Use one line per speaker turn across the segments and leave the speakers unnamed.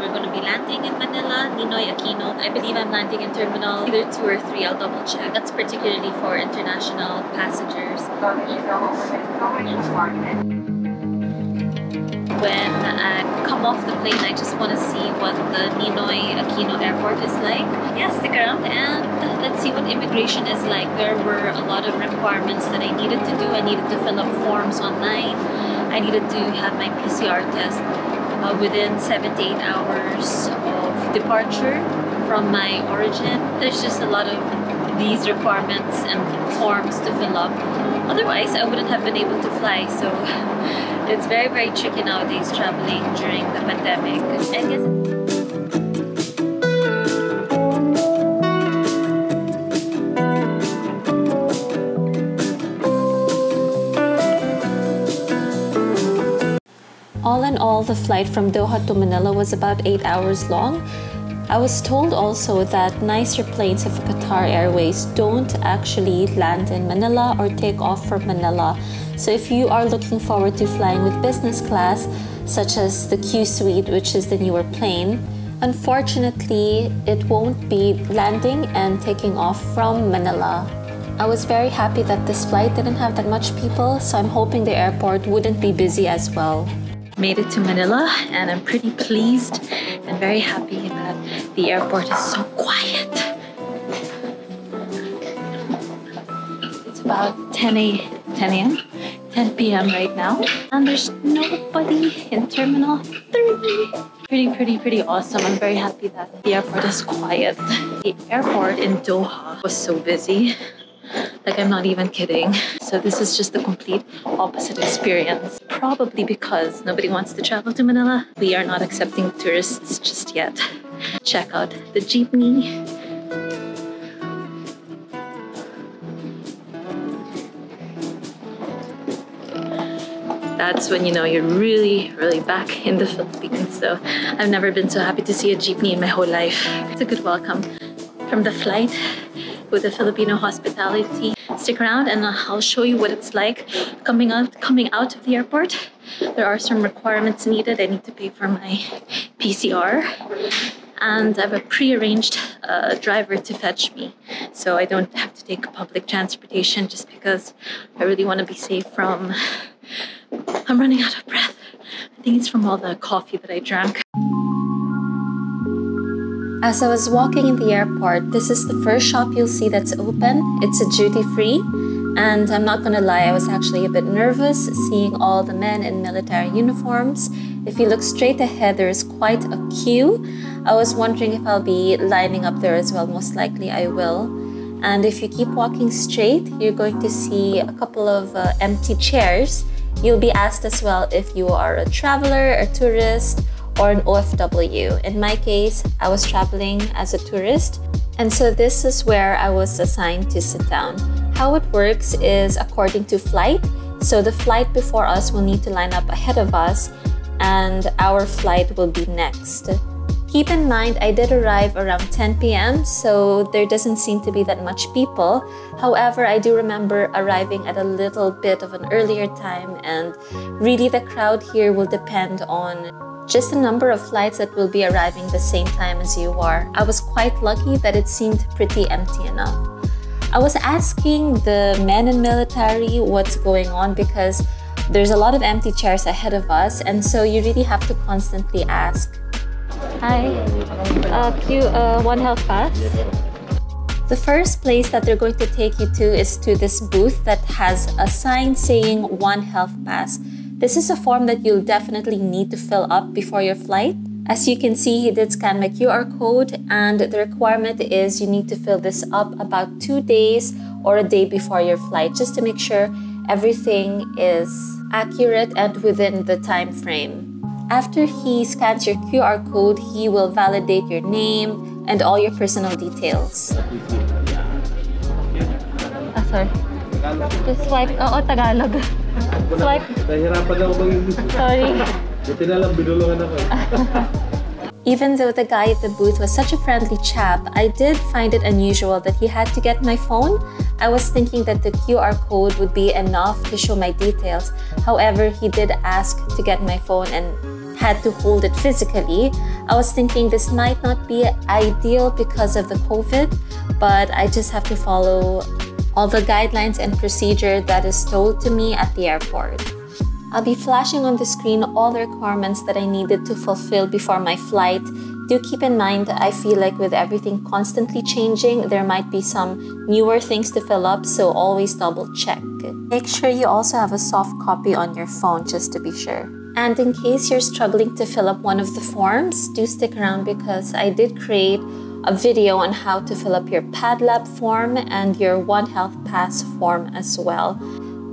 we're going to be landing in Manila, Ninoy Aquino. I believe I'm landing in Terminal either 2 or 3. I'll double check. That's particularly for international passengers. When I come off the plane, I just want to see what the Ninoy Aquino airport is like. Yeah, stick around and let's see what immigration is like. There were a lot of requirements that I needed to do. I needed to fill up forms online. I needed to have my PCR test within 7 to 8 hours of departure from my origin. There's just a lot of these requirements and forms to fill up. Otherwise, I wouldn't have been able to fly. So it's very, very tricky nowadays traveling during the pandemic. I guess all in all, the flight from Doha to Manila was about 8 hours long. I was told also that nicer planes of Qatar Airways don't actually land in Manila or take off from Manila. So if you are looking forward to flying with business class, such as the Q Suite, which is the newer plane, unfortunately, it won't be landing and taking off from Manila. I was very happy that this flight didn't have that much people, so I'm hoping the airport wouldn't be busy as well. Made it to Manila and I'm pretty pleased and very happy that the airport is so quiet. It's about 10 p.m. right now and there's nobody in Terminal 3. Pretty awesome. I'm very happy that the airport is quiet. The airport in Doha was so busy. Like, I'm not even kidding. So this is just the complete opposite experience. Probably because nobody wants to travel to Manila. We are not accepting tourists just yet. Check out the jeepney. That's when you know you're really back in the Philippines. So I've never been so happy to see a jeepney in my whole life. It's a good welcome from the flight with the Filipino hospitality. Stick around and I'll show you what it's like coming out of the airport. There are some requirements needed. I need to pay for my PCR and I have a pre-arranged driver to fetch me, so I don't have to take public transportation just because I really want to be safe from... I'm running out of breath. I think it's from all the coffee that I drank. As I was walking in the airport, this is the first shop you'll see that's open. It's a duty-free, and I'm not gonna lie, I was actually a bit nervous seeing all the men in military uniforms. If you look straight ahead, there is quite a queue. I was wondering if I'll be lining up there as well. Most likely I will. And if you keep walking straight, you're going to see a couple of empty chairs. You'll be asked as well if you are a traveler, a tourist, or an OFW. In my case, I was traveling as a tourist, and so this is where I was assigned to sit down. How it works is according to flight. So the flight before us will need to line up ahead of us, and our flight will be next. Keep in mind, I did arrive around 10 p.m., so there doesn't seem to be that much people. However, I do remember arriving at a little bit of an earlier time, and really the crowd here will depend on just the number of flights that will be arriving the same time as you are. I was quite lucky that it seemed pretty empty enough. I was asking the men in military what's going on because there's a lot of empty chairs ahead of us, and so you really have to constantly ask. Hi, One Health Pass? The first place that they're going to take you to is to this booth that has a sign saying One Health Pass. This is a form that you'll definitely need to fill up before your flight. As you can see, he did scan my QR code, and the requirement is you need to fill this up about 2 days or a day before your flight, just to make sure everything is accurate and within the time frame. After he scans your QR code, he will validate your name and all your personal details. Sorry. Just swipe. Oo, Tagalog. Swipe. Nahirapan ako mag-English. Sorry. Buti na lang binulungan ako. Even though the guy at the booth was such a friendly chap, I did find it unusual that he had to get my phone. I was thinking that the QR code would be enough to show my details. However, he did ask to get my phone, and had to hold it physically. I was thinking this might not be ideal because of the COVID, but I just have to follow all the guidelines and procedure that is told to me at the airport. I'll be flashing on the screen all the requirements that I needed to fulfill before my flight. Do keep in mind, I feel like with everything constantly changing, there might be some newer things to fill up, so always double check. Make sure you also have a soft copy on your phone just to be sure. And in case you're struggling to fill up one of the forms, do stick around because I did create a video on how to fill up your PadLab form and your One Health Pass form as well.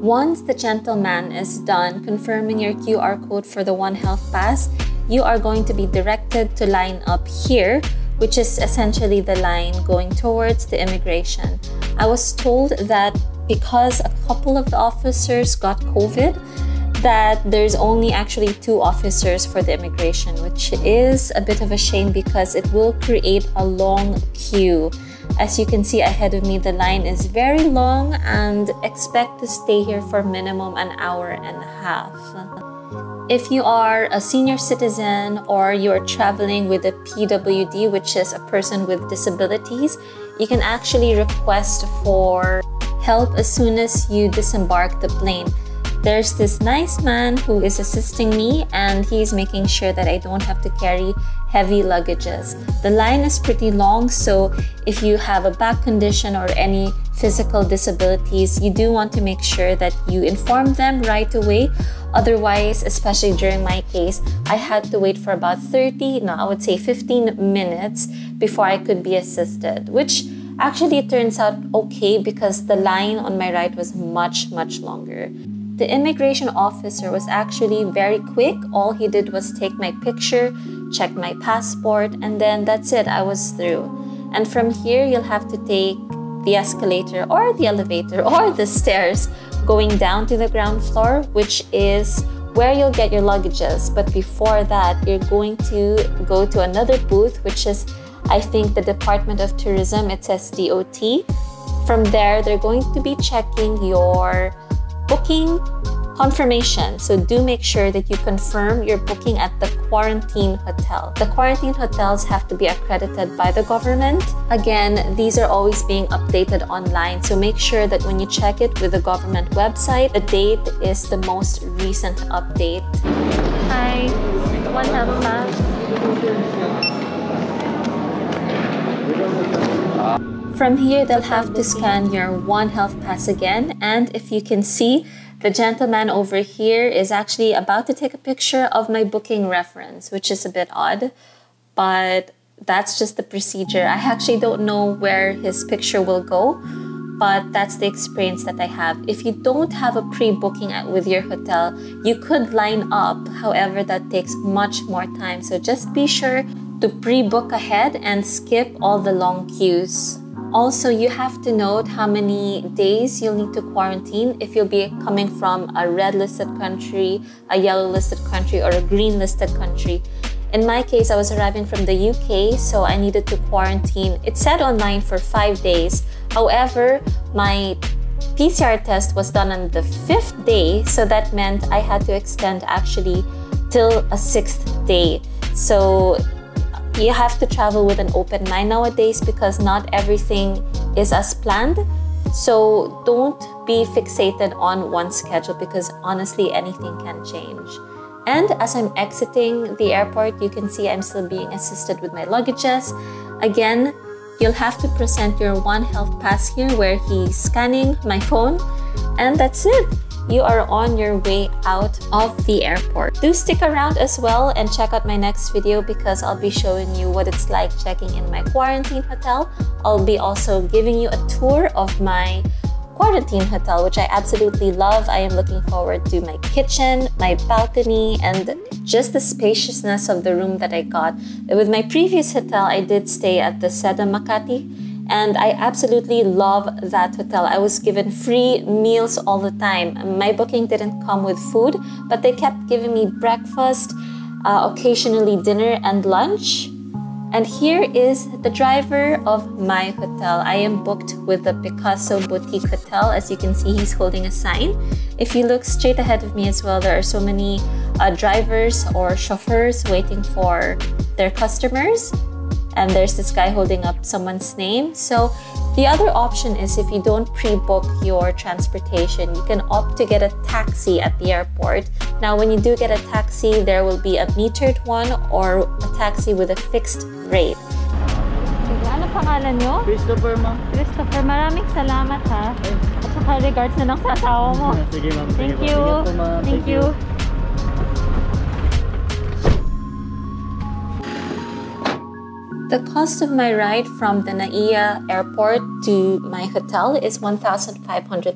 Once the gentleman is done confirming your QR code for the One Health Pass, you are going to be directed to line up here, which is essentially the line going towards the immigration. I was told that because a couple of the officers got COVID, that there's only actually 2 officers for the immigration, which is a bit of a shame because it will create a long queue. As you can see ahead of me, the line is very long and expect to stay here for minimum an hour and a half. If you are a senior citizen or you are traveling with a PWD, which is a person with disabilities, you can actually request for help as soon as you disembark the plane. There's this nice man who is assisting me and he's making sure that I don't have to carry heavy luggages. The line is pretty long, so if you have a back condition or any physical disabilities, you do want to make sure that you inform them right away. Otherwise, especially during my case, I had to wait for about 15 minutes before I could be assisted, which actually turns out okay because the line on my right was much longer. The immigration officer was actually very quick. All he did was take my picture, check my passport, and then that's it, I was through. And from here, you'll have to take the escalator or the elevator or the stairs going down to the ground floor, which is where you'll get your luggages. But before that, you're going to go to another booth, which is, I think, the Department of Tourism. It says DOT. From there, they're going to be checking your booking confirmation. So do make sure that you confirm your booking at the quarantine hotel. The quarantine hotels have to be accredited by the government. Again, these are always being updated online. So make sure that when you check it with the government website, the date is the most recent update. Hi, One Health Pass. From here, they'll have to scan your One Health Pass again. And if you can see, the gentleman over here is actually about to take a picture of my booking reference, which is a bit odd, but that's just the procedure. I actually don't know where his picture will go, but that's the experience that I have. If you don't have a pre-booking with your hotel, you could line up. However, that takes much more time. So just be sure to pre-book ahead and skip all the long queues. Also, you have to note how many days you'll need to quarantine if you'll be coming from a red listed country, a yellow listed country, or a green listed country. In my case, I was arriving from the UK, so I needed to quarantine. It said online for 5 days. However, my PCR test was done on the 5th day, so that meant I had to extend actually till a 6th day. So you have to travel with an open mind nowadays because not everything is as planned. So don't be fixated on one schedule because honestly, anything can change. And as I'm exiting the airport, you can see I'm still being assisted with my luggages. Again, you'll have to present your One Health Pass here where he's scanning my phone. And that's it. You are on your way out of the airport. Do stick around as well and check out my next video because I'll be showing you what it's like checking in my quarantine hotel. I'll be also giving you a tour of my quarantine hotel, which I absolutely love. I am looking forward to my kitchen, my balcony, and just the spaciousness of the room that I got. With my previous hotel, I did stay at the Seda Makati, and I absolutely love that hotel. I was given free meals all the time. My booking didn't come with food, but they kept giving me breakfast, occasionally dinner and lunch. And here is the driver of my hotel. I am booked with the Picasso Boutique Hotel. As you can see, he's holding a sign. If you look straight ahead of me as well, there are so many drivers or chauffeurs waiting for their customers. And there's this guy holding up someone's name. So the other option is, if you don't pre-book your transportation, you can opt to get a taxi at the airport. Now, when you do get a taxi, there will be a metered one or a taxi with a fixed rate.
Sige, ano pangalan nyo?
Christopher, ma'am.
Christopher, maraming salamat ha. At saka regards na lang sa asawa mo.
Sige, ma'am.
Thank you. Thank you.
The cost of my ride from the Naia airport to my hotel is 1,500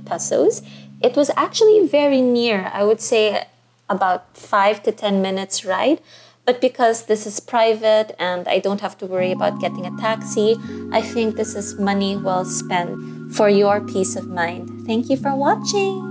pesos. It was actually very near. I would say about 5 to 10 minutes ride. But because this is private and I don't have to worry about getting a taxi, I think this is money well spent for your peace of mind. Thank you for watching.